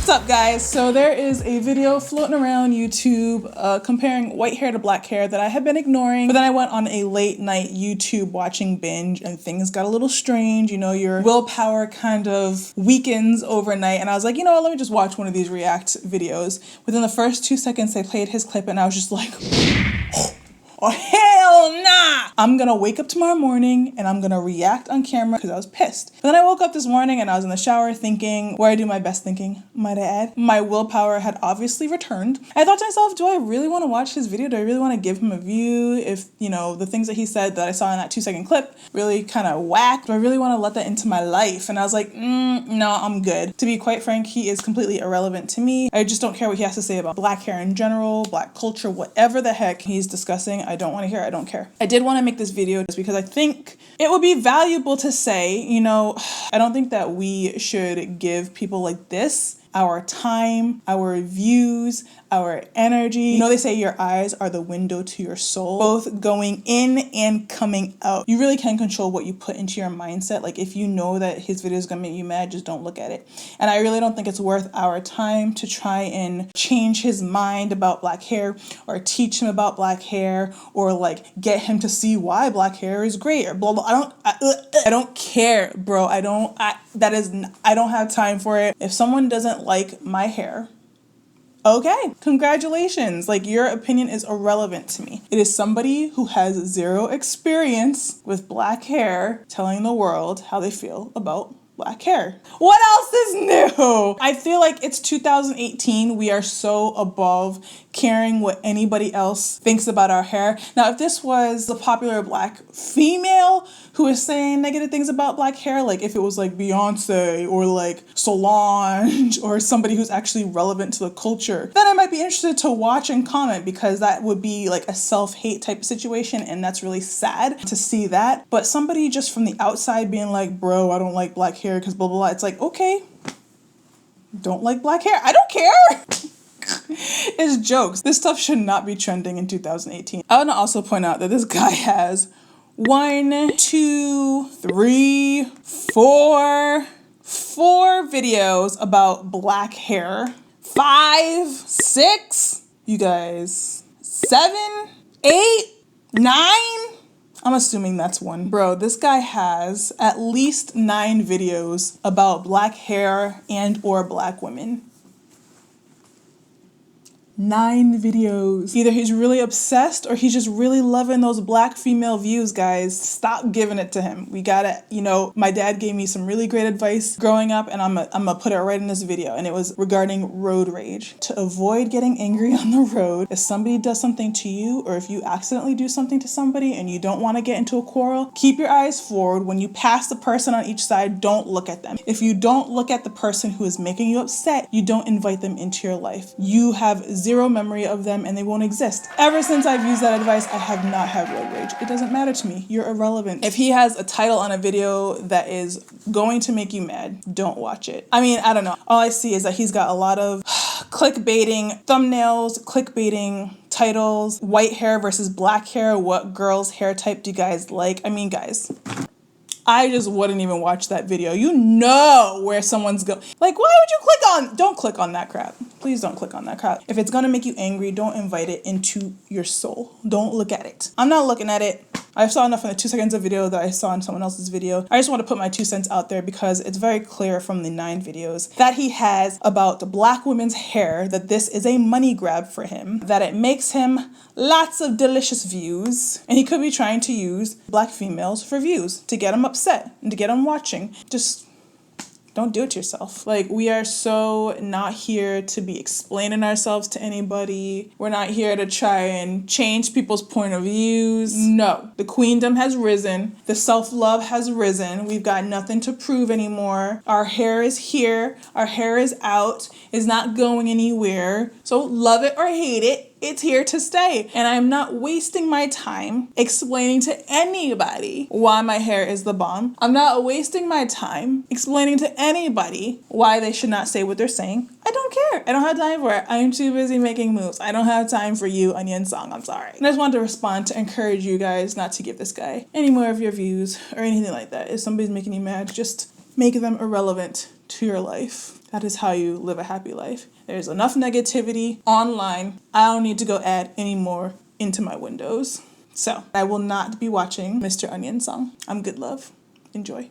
What's up, guys? So there is a video floating around YouTube comparing white hair to black hair that I have been ignoring, but then I went on a late night YouTube watching binge and things got a little strange. You know, your willpower kind of weakens overnight, and I was like, you know what, let me just watch one of these react videos. Within the first 2 seconds they played his clip and I was just like, oh hell nah! I'm gonna wake up tomorrow morning and I'm gonna react on camera because I was pissed. But then I woke up this morning and I was in the shower thinking, where I do my best thinking, might I add. My willpower had obviously returned. I thought to myself, do I really want to watch his video? Do I really want to give him a view? If, you know, the things that he said that I saw in that 2-second clip really kind of whack, do I really want to let that into my life? And I was like, no, I'm good. To be quite frank, he is completely irrelevant to me. I just don't care what he has to say about black hair in general, black culture, whatever the heck he's discussing. I don't want to hear, I don't care. I did want to make this video just because I think it would be valuable to say, you know, I don't think that we should give people like this our time, our views, our energy. You know, they say your eyes are the window to your soul, both going in and coming out. You really can control what you put into your mindset. Like if you know that his video is gonna make you mad, just don't look at it. And I really don't think it's worth our time to try and change his mind about black hair or teach him about black hair or like get him to see why black hair is great or blah, blah. I don't care, bro. I don't have time for it. If someone doesn't like my hair, okay, congratulations. Like, your opinion is irrelevant to me. It is somebody who has zero experience with black hair telling the world how they feel about black hair. What else is new? I feel like it's 2018. We are so above caring what anybody else thinks about our hair. Now, if this was a popular black female who is saying negative things about black hair, like if it was like Beyonce or like Solange or somebody who's actually relevant to the culture, then I might be interested to watch and comment because that would be like a self-hate type of situation, and that's really sad to see that. But somebody just from the outside being like, bro, I don't like black hair because blah, blah, blah. It's like, okay, don't like black hair. I don't care. It's jokes. This stuff should not be trending in 2018. I want to also point out that this guy has 4 videos about black hair. 5, 6, you guys, 7, 8, 9. I'm assuming that's one. Bro, this guy has at least 9 videos about black hair and or black women. 9 videos. Either he's really obsessed or he's just really loving those black female views, guys. Stop giving it to him. We gotta, you know, my dad gave me some really great advice growing up, and I'm gonna put it right in this video, and it was regarding road rage. To avoid getting angry on the road, if somebody does something to you or if you accidentally do something to somebody and you don't want to get into a quarrel, keep your eyes forward. When you pass the person on each side, don't look at them. If you don't look at the person who is making you upset, you don't invite them into your life. You have zero memory of them and they won't exist. Ever since I've used that advice, I have not had road rage. It doesn't matter to me. You're irrelevant. If he has a title on a video that is going to make you mad, don't watch it. I mean, I don't know. All I see is that he's got a lot of clickbaiting thumbnails, clickbaiting titles, white hair versus black hair. What girl's hair type do you guys like? I mean, guys, I just wouldn't even watch that video. You know where someone's going. Like, why would you click on? Don't click on that crap. Please don't click on that crap. If it's gonna make you angry, don't invite it into your soul. Don't look at it. I'm not looking at it. I saw enough in the 2 seconds of video that I saw in someone else's video. I just want to put my 2 cents out there because it's very clear from the 9 videos that he has about black women's hair that this is a money grab for him, that it makes him lots of delicious views, and he could be trying to use black females for views to get them upset and to get them watching. Just don't do it to yourself. Like, we are so not here to be explaining ourselves to anybody. We're not here to try and change people's point of views. No, the queendom has risen. The self-love has risen. We've got nothing to prove anymore. Our hair is here. Our hair is out. It's not going anywhere. So love it or hate it. It's here to stay. And I'm not wasting my time explaining to anybody why my hair is the bomb. I'm not wasting my time explaining to anybody why they should not say what they're saying. I don't care. I don't have time for it. I'm too busy making moves. I don't have time for you, Onion Song. I'm sorry. And I just wanted to respond to encourage you guys not to give this guy any more of your views or anything like that. If somebody's making you mad, just make them irrelevant to your life. That is how you live a happy life. There's enough negativity online. I don't need to go add any more into my windows. So I will not be watching Mr. Onion song. I'm good, love. Enjoy.